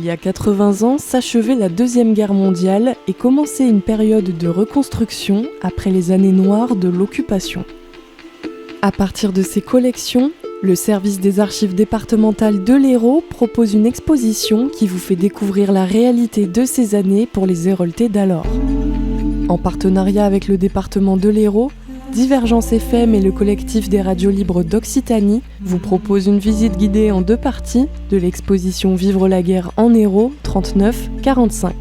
y a 80 ans s'achevait la Deuxième Guerre mondiale et commençait une période de reconstruction après les années noires de l'occupation. À partir de ces collections, le service des archives départementales de l'Hérault propose une exposition qui vous fait découvrir la réalité de ces années pour les Héraultais d'alors. En partenariat avec le département de l'Hérault, Divergence FM et le collectif des radios libres d'Occitanie vous proposent une visite guidée en 2 parties de l'exposition Vivre la guerre en Hérault 39-45.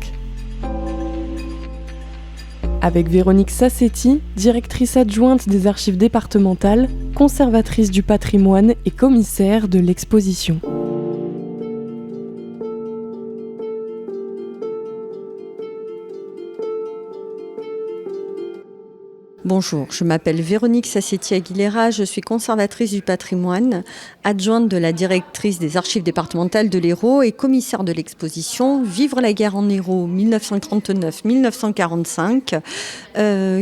Avec Véronique Sassetti, directrice adjointe des archives départementales, conservatrice du patrimoine et commissaire de l'exposition. Bonjour, je m'appelle Véronique Sassetti-Aguilera, je suis conservatrice du patrimoine, adjointe de la directrice des archives départementales de l'Hérault et commissaire de l'exposition Vivre la guerre en Hérault 1939-1945,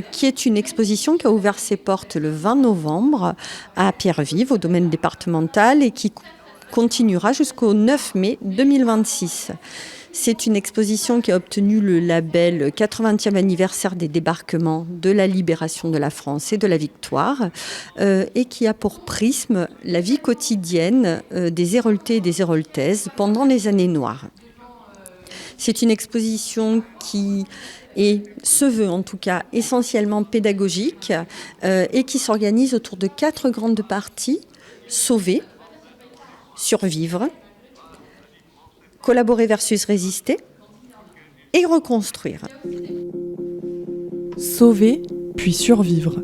qui est une exposition qui a ouvert ses portes le 20 novembre à Pierre-Vive, au domaine départemental, et qui continuera jusqu'au 9 mai 2026. C'est une exposition qui a obtenu le label 80e anniversaire des débarquements, de la libération de la France et de la victoire, et qui a pour prisme la vie quotidienne des Héraultais et des Héraultaises pendant les années noires. C'est une exposition qui se veut en tout cas essentiellement pédagogique et qui s'organise autour de 4 grandes parties: sauver, survivre, collaborer versus résister et reconstruire. Sauver, puis survivre.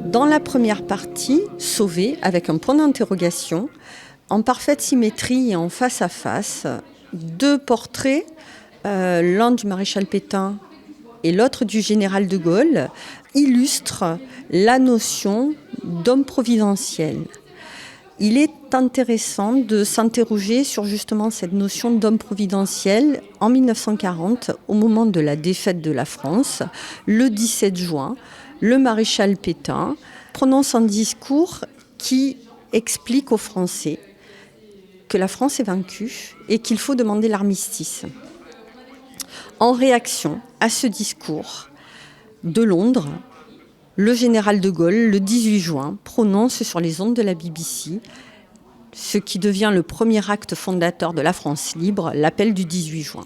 Dans la première partie, sauver, avec un point d'interrogation, en parfaite symétrie et en face à face, 2 portraits, l'un du maréchal Pétain et l'autre du général de Gaulle, illustrent la notion d'homme providentiel. Il est intéressant de s'interroger sur justement cette notion d'homme providentiel en 1940, au moment de la défaite de la France. Le 17 juin, le maréchal Pétain prononce un discours qui explique aux Français que la France est vaincue et qu'il faut demander l'armistice. En réaction à ce discours, de Londres, le général de Gaulle, le 18 juin, prononce sur les ondes de la BBC ce qui devient le premier acte fondateur de la France libre, l'appel du 18 juin.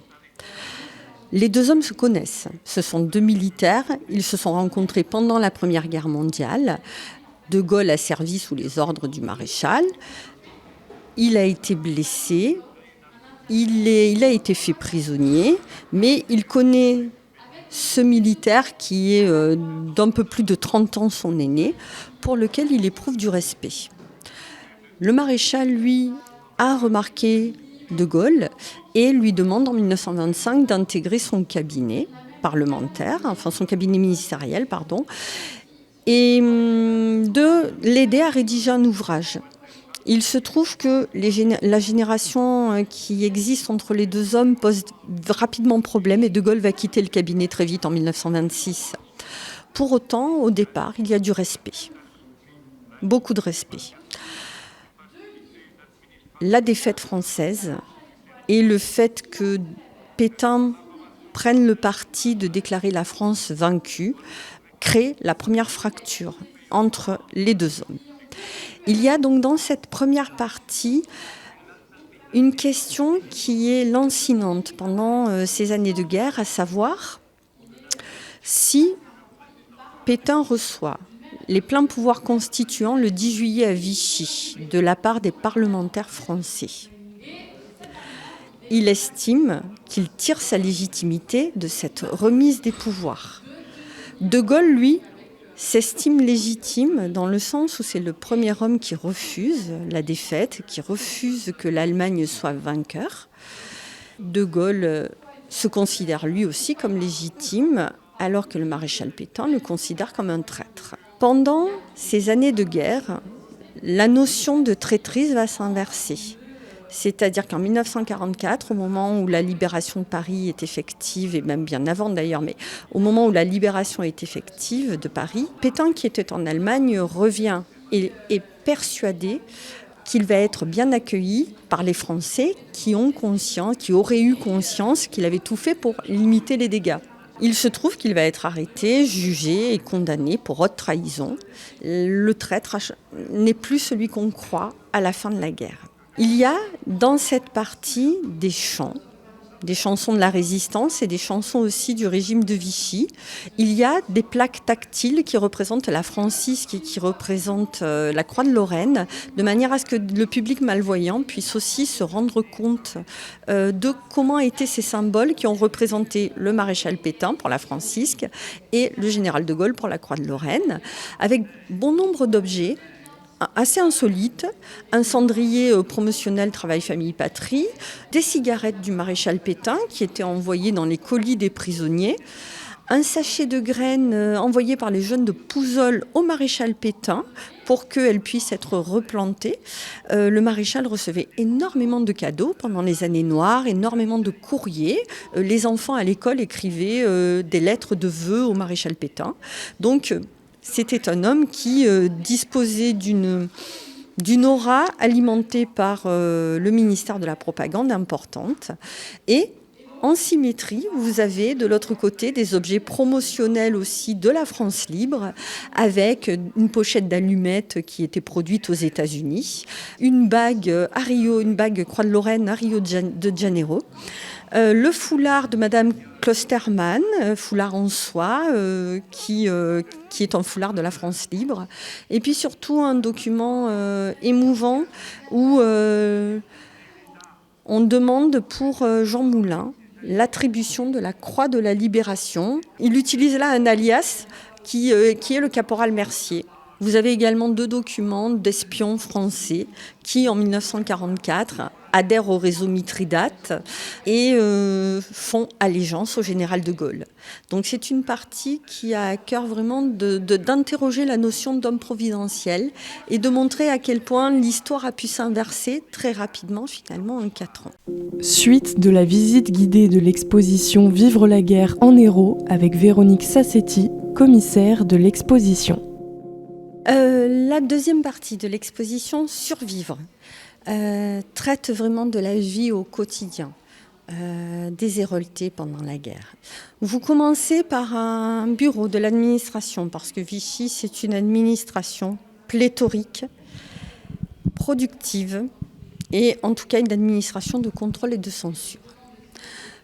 Les 2 hommes se connaissent. Ce sont 2 militaires. Ils se sont rencontrés pendant la Première Guerre mondiale. De Gaulle a servi sous les ordres du maréchal. Il a été blessé. Il a été fait prisonnier. Mais il connaît ce militaire qui est d'un peu plus de 30 ans son aîné, pour lequel il éprouve du respect. Le maréchal, lui, a remarqué de Gaulle et lui demande en 1925 d'intégrer son cabinet parlementaire, enfin son cabinet ministériel, et de l'aider à rédiger un ouvrage. Il se trouve que la génération qui existe entre les 2 hommes pose rapidement problème et de Gaulle va quitter le cabinet très vite en 1926. Pour autant, au départ, il y a du respect. Beaucoup de respect. La défaite française et le fait que Pétain prenne le parti de déclarer la France vaincue créent la première fracture entre les 2 hommes. Il y a donc dans cette première partie une question qui est lancinante pendant ces années de guerre, à savoir si Pétain reçoit les pleins pouvoirs constituants le 10 juillet à Vichy de la part des parlementaires français. Il estime qu'il tire sa légitimité de cette remise des pouvoirs. De Gaulle, lui, s'estime légitime dans le sens où c'est le premier homme qui refuse la défaite, qui refuse que l'Allemagne soit vainqueur. De Gaulle se considère lui aussi comme légitime, alors que le maréchal Pétain le considère comme un traître. Pendant ces années de guerre, la notion de traîtrise va s'inverser. C'est-à-dire qu'en 1944, au moment où la libération de Paris est effective, et même bien avant d'ailleurs, mais au moment où la libération est effective de Paris, Pétain, qui était en Allemagne, revient et est persuadé qu'il va être bien accueilli par les Français qui auraient eu conscience qu'il avait tout fait pour limiter les dégâts. Il se trouve qu'il va être arrêté, jugé et condamné pour haute trahison. Le traître n'est plus celui qu'on croit à la fin de la guerre. Il y a dans cette partie des chants, des chansons de la résistance et des chansons aussi du régime de Vichy. Il y a des plaques tactiles qui représentent la Francisque et qui représentent la Croix de Lorraine, de manière à ce que le public malvoyant puisse aussi se rendre compte de comment étaient ces symboles qui ont représenté le maréchal Pétain pour la Francisque et le général de Gaulle pour la Croix de Lorraine, avec bon nombre d'objets assez insolite, un cendrier promotionnel Travail, Famille, Patrie, des cigarettes du maréchal Pétain qui étaient envoyées dans les colis des prisonniers, un sachet de graines envoyé par les jeunes de Pouzol au maréchal Pétain pour qu'elles puissent être replantées. Le maréchal recevait énormément de cadeaux pendant les années noires, énormément de courriers. Les enfants à l'école écrivaient des lettres de vœux au maréchal Pétain. Donc, c'était un homme qui disposait d'une aura alimentée par le ministère de la Propagande importante. Et en symétrie, vous avez de l'autre côté des objets promotionnels aussi de la France libre, avec une pochette d'allumettes qui était produite aux États-Unis, une bague Croix de Lorraine à Rio de Janeiro, le foulard de Madame Klostermann, foulard en soie, qui est un foulard de la France libre. Et puis surtout un document émouvant où on demande pour Jean Moulin l'attribution de la Croix de la Libération. Il utilise là un alias qui est le caporal Mercier. Vous avez également 2 documents d'espions français qui, en 1944, adhèrent au réseau Mithridate et font allégeance au général de Gaulle. Donc c'est une partie qui a à cœur vraiment d'interroger la notion d'homme providentiel et de montrer à quel point l'histoire a pu s'inverser très rapidement, finalement, en 4 ans. Suite de la visite guidée de l'exposition Vivre la guerre en héros avec Véronique Sassetti, commissaire de l'exposition. La deuxième partie de l'exposition, Survivre, traite vraiment de la vie au quotidien des Héraultais pendant la guerre. Vous commencez par un bureau de l'administration, parce que Vichy, c'est une administration pléthorique, productive, et en tout cas une administration de contrôle et de censure.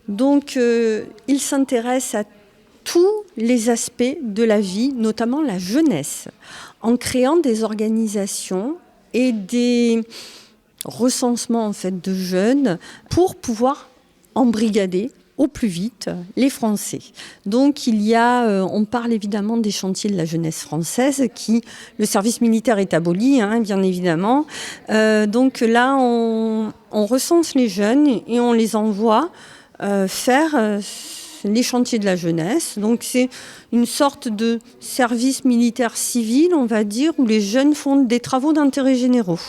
Donc, il s'intéresse à tous les aspects de la vie, notamment la jeunesse, en créant des organisations et des recensements en fait, de jeunes pour pouvoir embrigader au plus vite les Français. Donc on parle évidemment des chantiers de la jeunesse française, le service militaire est aboli, bien évidemment. Donc là, on recense les jeunes et on les envoie faire les chantiers de la jeunesse. Donc c'est une sorte de service militaire civil, on va dire, où les jeunes font des travaux d'intérêt généraux.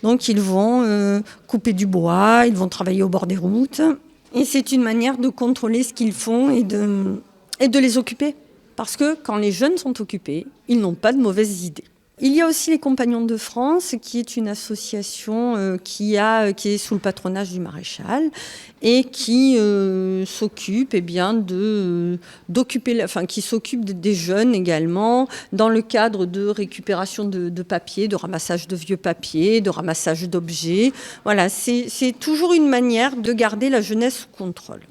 Donc ils vont couper du bois, ils vont travailler au bord des routes. Et c'est une manière de contrôler ce qu'ils font et de les occuper. Parce que quand les jeunes sont occupés, ils n'ont pas de mauvaises idées. Il y a aussi les Compagnons de France, qui est une association qui est sous le patronage du maréchal et qui s'occupe qui s'occupe des jeunes également dans le cadre de récupération de papier, de ramassage de vieux papiers, de ramassage d'objets. Voilà, c'est toujours une manière de garder la jeunesse sous contrôle.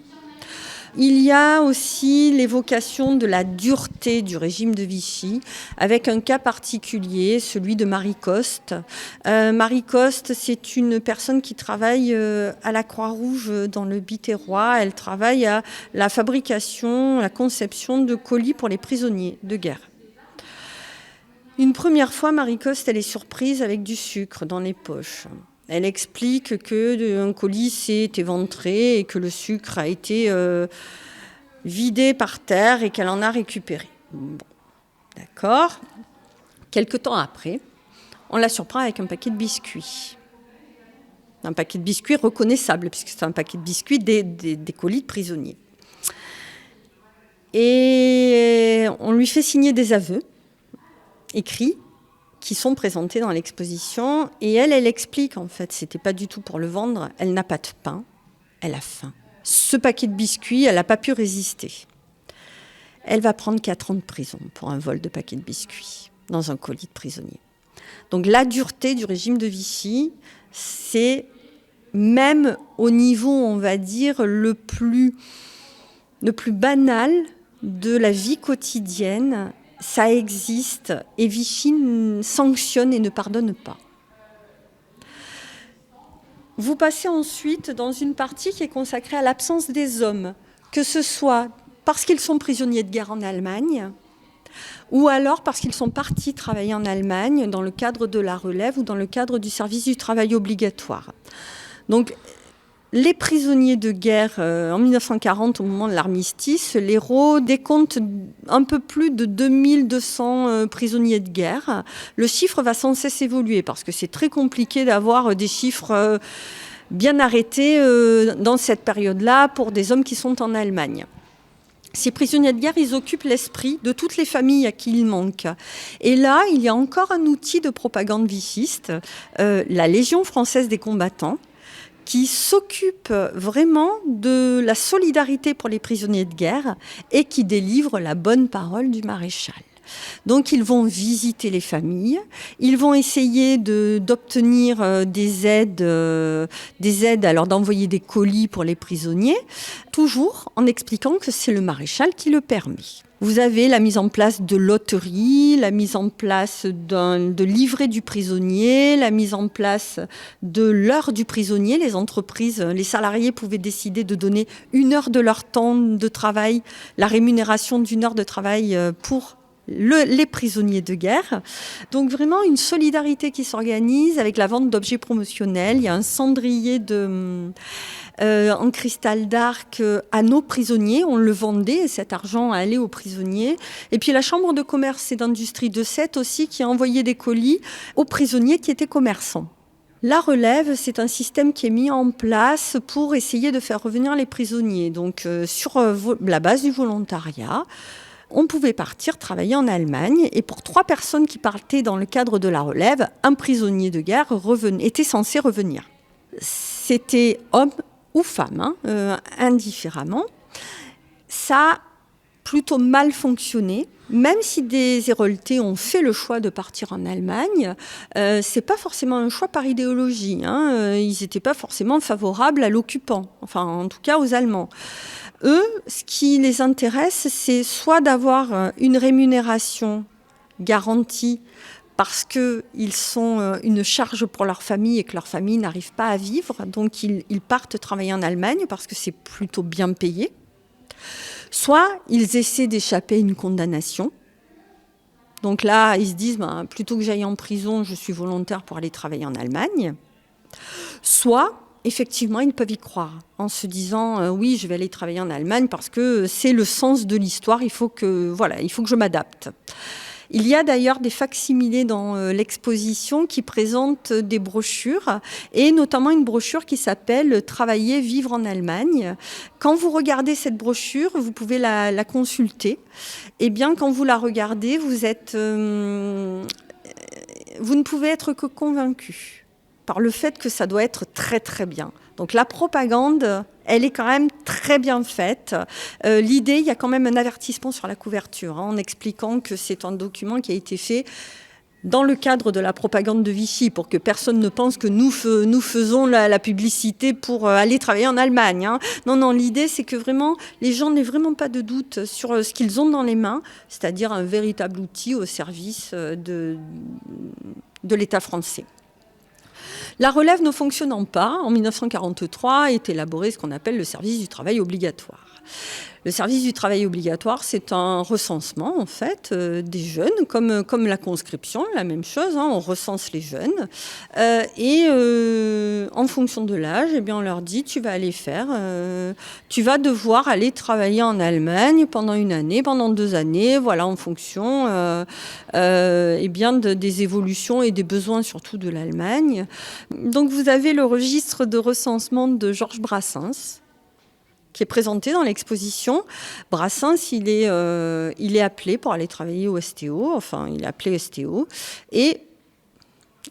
Il y a aussi l'évocation de la dureté du régime de Vichy, avec un cas particulier, celui de Marie Coste. Marie Coste, c'est une personne qui travaille à la Croix-Rouge dans le Biterrois. Elle travaille à la fabrication, la conception de colis pour les prisonniers de guerre. Une première fois, Marie Coste, elle est surprise avec du sucre dans les poches. Elle explique qu'un colis s'est éventré et que le sucre a été vidé par terre et qu'elle en a récupéré. Bon, d'accord. Quelque temps après, on la surprend avec un paquet de biscuits. Un paquet de biscuits reconnaissable, puisque c'est un paquet de biscuits des colis de prisonniers. Et on lui fait signer des aveux écrits qui sont présentées dans l'exposition. Et elle explique, en fait, c'était pas du tout pour le vendre, elle n'a pas de pain, elle a faim. Ce paquet de biscuits, elle n'a pas pu résister. Elle va prendre 4 ans de prison pour un vol de paquet de biscuits dans un colis de prisonnier. Donc la dureté du régime de Vichy, c'est même au niveau, on va dire, le plus banal de la vie quotidienne, ça existe et Vichy sanctionne et ne pardonne pas. Vous passez ensuite dans une partie qui est consacrée à l'absence des hommes, que ce soit parce qu'ils sont prisonniers de guerre en Allemagne, ou alors parce qu'ils sont partis travailler en Allemagne dans le cadre de la relève ou dans le cadre du service du travail obligatoire. Donc, les prisonniers de guerre, en 1940, au moment de l'armistice, l'Hérault décompte un peu plus de 2200 prisonniers de guerre. Le chiffre va sans cesse évoluer parce que c'est très compliqué d'avoir des chiffres bien arrêtés dans cette période-là pour des hommes qui sont en Allemagne. Ces prisonniers de guerre, ils occupent l'esprit de toutes les familles à qui ils manquent. Et là, il y a encore un outil de propagande vichyste, la Légion française des combattants, qui s'occupe vraiment de la solidarité pour les prisonniers de guerre et qui délivre la bonne parole du maréchal. Donc ils vont visiter les familles, ils vont essayer d'obtenir des aides, alors d'envoyer des colis pour les prisonniers, toujours en expliquant que c'est le maréchal qui le permet. Vous avez la mise en place de loteries, la mise en place de livrets du prisonnier, la mise en place de l'heure du prisonnier. Les entreprises, les salariés pouvaient décider de donner 1 heure de leur temps de travail, la rémunération d'1 heure de travail pour les prisonniers de guerre. Donc vraiment une solidarité qui s'organise avec la vente d'objets promotionnels. Il y a un cendrier en cristal d'arc à nos prisonniers. On le vendait et cet argent allait aux prisonniers. Et puis la Chambre de commerce et d'industrie de Sète aussi qui a envoyé des colis aux prisonniers qui étaient commerçants. La relève, c'est un système qui est mis en place pour essayer de faire revenir les prisonniers. Donc sur la base du volontariat, on pouvait partir travailler en Allemagne et pour 3 personnes qui partaient dans le cadre de la relève, un prisonnier de guerre était censé revenir. C'était homme ou femme, indifféremment. Ça a plutôt mal fonctionné. Même si des Héraultais ont fait le choix de partir en Allemagne, c'est pas forcément un choix par idéologie. Ils n'étaient pas forcément favorables à l'occupant, enfin en tout cas aux Allemands. Eux, ce qui les intéresse, c'est soit d'avoir une rémunération garantie parce qu'ils sont une charge pour leur famille et que leur famille n'arrive pas à vivre. Donc ils partent travailler en Allemagne parce que c'est plutôt bien payé. Soit ils essaient d'échapper à une condamnation. Donc là, ils se disent, plutôt que j'aille en prison, je suis volontaire pour aller travailler en Allemagne. Soit effectivement, ils peuvent y croire en se disant oui, je vais aller travailler en Allemagne parce que c'est le sens de l'histoire, il faut que je m'adapte. Il y a d'ailleurs des facsimilés dans l'exposition qui présentent des brochures et notamment une brochure qui s'appelle « Travailler, vivre en Allemagne ». Quand vous regardez cette brochure, vous pouvez la consulter. Eh bien, quand vous la regardez, vous ne pouvez être que convaincu par le fait que ça doit être très très bien. Donc la propagande, elle est quand même très bien faite. L'idée, il y a quand même un avertissement sur la couverture, en expliquant que c'est un document qui a été fait dans le cadre de la propagande de Vichy, pour que personne ne pense que nous faisons la publicité pour aller travailler en Allemagne. Non, l'idée, c'est que vraiment, les gens n'aient vraiment pas de doute sur ce qu'ils ont dans les mains, c'est-à-dire un véritable outil au service de l'État français. La relève ne fonctionnant pas, en 1943 est élaboré ce qu'on appelle le service du travail obligatoire. Le service du travail obligatoire, c'est un recensement en fait des jeunes, comme la conscription, la même chose. On recense les jeunes et en fonction de l'âge, eh bien on leur dit tu vas devoir aller travailler en Allemagne pendant 1 année, pendant 2 années, voilà en fonction des évolutions et des besoins surtout de l'Allemagne. Donc vous avez le registre de recensement de Georges Brassens, qui est présenté dans l'exposition. Brassens, il est appelé pour aller travailler au STO, enfin, il est appelé STO, et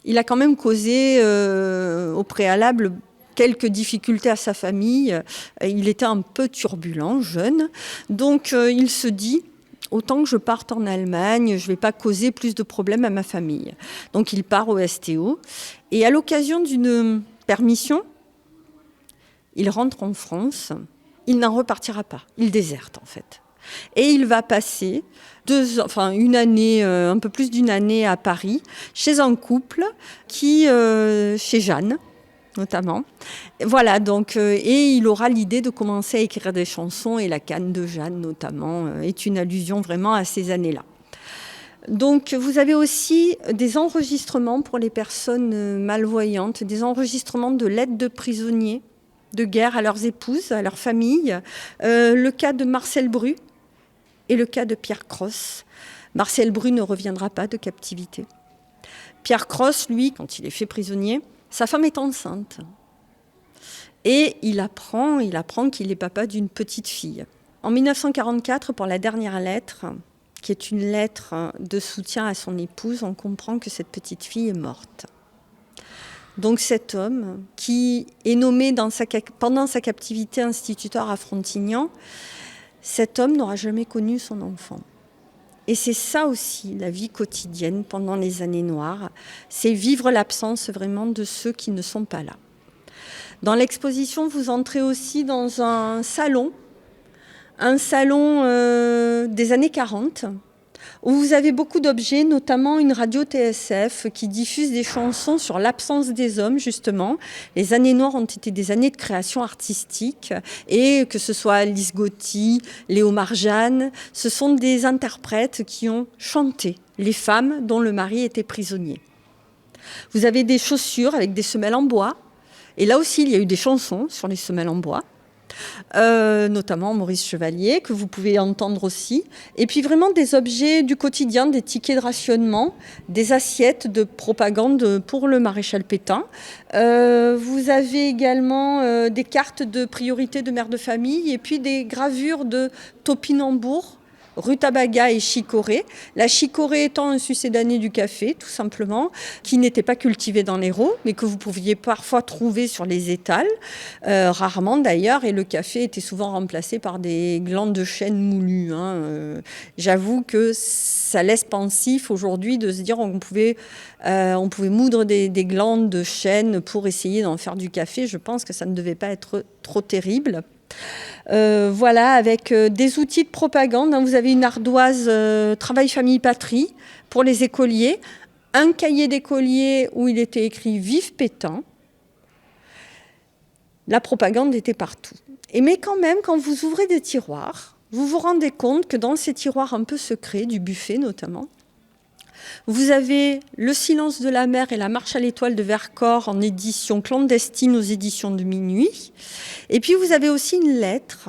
Il a quand même causé au préalable quelques difficultés à sa famille. Il était un peu turbulent, jeune. Donc il se dit, autant que je parte en Allemagne, je ne vais pas causer plus de problèmes à ma famille. Donc il part au STO. Et à l'occasion d'une permission, il rentre en France. Il n'en repartira pas. Il déserte en fait. Et il va passer une année, un peu plus d'une année à Paris, chez un couple chez Jeanne, notamment. Voilà, donc, et il aura l'idée de commencer à écrire des chansons, et La Canne de Jeanne, notamment, est une allusion vraiment à ces années-là. Donc, vous avez aussi des enregistrements pour les personnes malvoyantes, des enregistrements de lettres de prisonniers de guerre à leurs épouses, à leurs familles. Le cas de Marcel Bru et le cas de Pierre Cross. Marcel Bru ne reviendra pas de captivité. Pierre Cross, lui, quand il est fait prisonnier, sa femme est enceinte. Et il apprend qu'il est papa d'une petite fille. En 1944, pour la dernière lettre, qui est une lettre de soutien à son épouse, on comprend que cette petite fille est morte. Donc cet homme, qui est nommé pendant sa captivité instituteur à Frontignan, cet homme n'aura jamais connu son enfant. Et c'est ça aussi, la vie quotidienne pendant les années noires. C'est vivre l'absence vraiment de ceux qui ne sont pas là. Dans l'exposition, vous entrez aussi dans un salon des années 40, où vous avez beaucoup d'objets, notamment une radio TSF qui diffuse des chansons sur l'absence des hommes, justement. Les années noires ont été des années de création artistique, et que ce soit Lise Gotti, Léo Marjane, ce sont des interprètes qui ont chanté les femmes dont le mari était prisonnier. Vous avez des chaussures avec des semelles en bois, et là aussi il y a eu des chansons sur les semelles en bois. Notamment Maurice Chevalier, que vous pouvez entendre aussi. Et puis vraiment des objets du quotidien, des tickets de rationnement, des assiettes de propagande pour le maréchal Pétain. Vous avez également des cartes de priorité de mères de famille, et puis des gravures de topinambour, rutabaga et chicorée. La chicorée étant un succédané du café, tout simplement, qui n'était pas cultivé dans l'Hérault, mais que vous pouviez parfois trouver sur les étals, rarement d'ailleurs, et le café était souvent remplacé par des glands de chêne moulus. J'avoue que ça laisse pensif aujourd'hui de se dire on pouvait moudre des glands de chêne pour essayer d'en faire du café. Je pense que ça ne devait pas être trop terrible. Voilà, avec des outils de propagande. Vous avez une ardoise Travail, Famille, Patrie pour les écoliers, un cahier d'écolier où il était écrit Vive Pétain. La propagande était partout. Mais quand même, quand vous ouvrez des tiroirs, vous vous rendez compte que dans ces tiroirs un peu secrets, du buffet notamment, vous avez Le Silence de la mer et La Marche à l'étoile de Vercors en édition clandestine aux éditions de Minuit. Et puis vous avez aussi une lettre,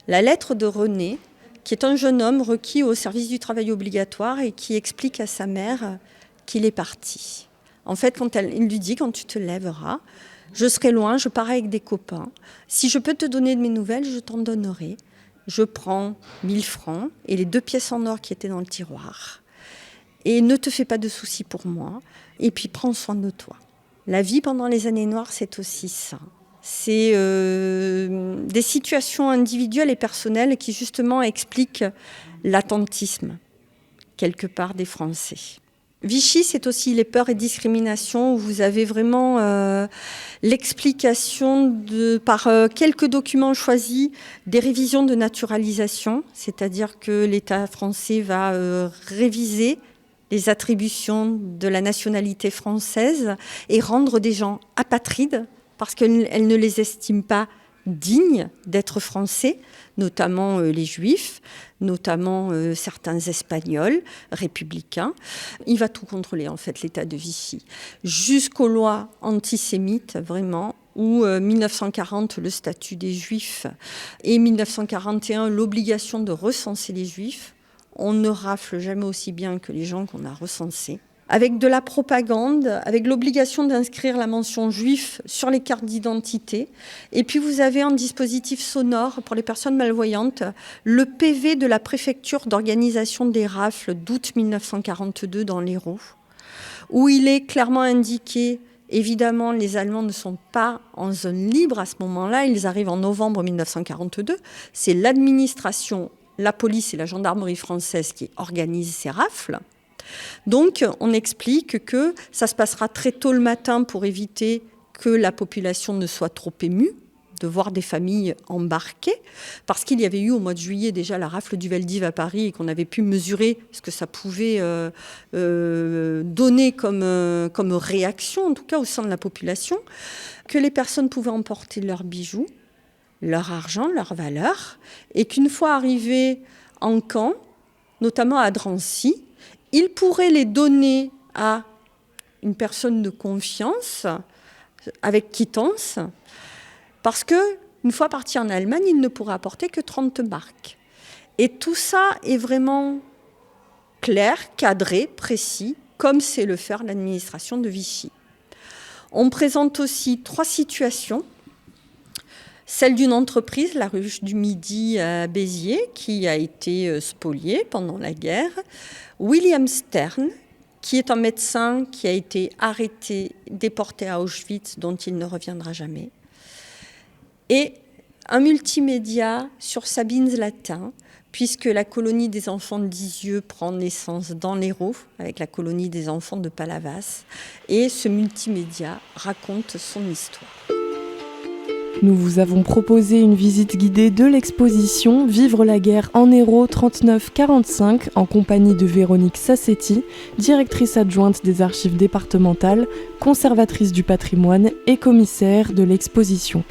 la lettre de René, qui est un jeune homme requis au service du travail obligatoire et qui explique à sa mère qu'il est parti. En fait, il lui dit « Quand tu te lèveras, je serai loin, je pars avec des copains. Si je peux te donner de mes nouvelles, je t'en donnerai. Je prends 1000 francs et les 2 pièces en or qui étaient dans le tiroir. Et ne te fais pas de soucis pour moi. Et puis prends soin de toi. » La vie pendant les années noires, c'est aussi ça. C'est des situations individuelles et personnelles qui justement expliquent l'attentisme, quelque part, des Français. Vichy, c'est aussi les peurs et discriminations, où vous avez vraiment l'explication par quelques documents choisis des révisions de naturalisation, c'est-à-dire que l'État français va réviser les attributions de la nationalité française et rendre des gens apatrides parce qu'elle ne les estime pas dignes d'être français, notamment les Juifs, notamment certains Espagnols républicains. Il va tout contrôler, en fait, l'État de Vichy, jusqu'aux lois antisémites, vraiment, où 1940, le statut des Juifs, et 1941, l'obligation de recenser les Juifs. On ne rafle jamais aussi bien que les gens qu'on a recensés. Avec de la propagande, avec l'obligation d'inscrire la mention juif sur les cartes d'identité. Et puis vous avez en dispositif sonore pour les personnes malvoyantes le PV de la préfecture d'organisation des rafles d'août 1942 dans l'Hérault, où il est clairement indiqué, évidemment, les Allemands ne sont pas en zone libre à ce moment-là, ils arrivent en novembre 1942, c'est l'administration, la police et la gendarmerie française qui organisent ces rafles. Donc, on explique que ça se passera très tôt le matin pour éviter que la population ne soit trop émue de voir des familles embarquées, parce qu'il y avait eu au mois de juillet déjà la rafle du Veldiv à Paris et qu'on avait pu mesurer ce que ça pouvait donner comme réaction, en tout cas au sein de la population, que les personnes pouvaient emporter leurs bijoux, leur argent, leurs valeurs, et qu'une fois arrivés en camp, notamment à Drancy, ils pourraient les donner à une personne de confiance, avec quittance, parce qu'une fois parti en Allemagne, il ne pourra apporter que 30 marks. Et tout ça est vraiment clair, cadré, précis, comme sait le faire l'administration de Vichy. On présente aussi 3 situations. Celle d'une entreprise, la ruche du Midi à Béziers, qui a été spoliée pendant la guerre. William Stern, qui est un médecin qui a été arrêté, déporté à Auschwitz, dont il ne reviendra jamais. Et un multimédia sur Sabine Zlatin, puisque la colonie des enfants de Dizieux prend naissance dans l'Hérault, avec la colonie des enfants de Palavas. Et ce multimédia raconte son histoire. Nous vous avons proposé une visite guidée de l'exposition Vivre la guerre en Hérault 39-45 en compagnie de Véronique Sassetti, directrice adjointe des archives départementales, conservatrice du patrimoine et commissaire de l'exposition.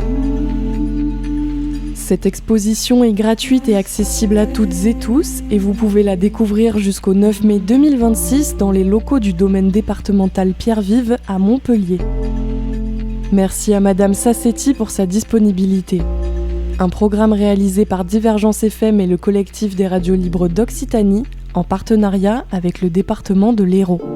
Cette exposition est gratuite et accessible à toutes et tous et vous pouvez la découvrir jusqu'au 9 mai 2026 dans les locaux du domaine départemental Pierre-Vive à Montpellier. Merci à Madame Sassetti pour sa disponibilité. Un programme réalisé par Divergence FM et le collectif des radios libres d'Occitanie en partenariat avec le département de l'Hérault.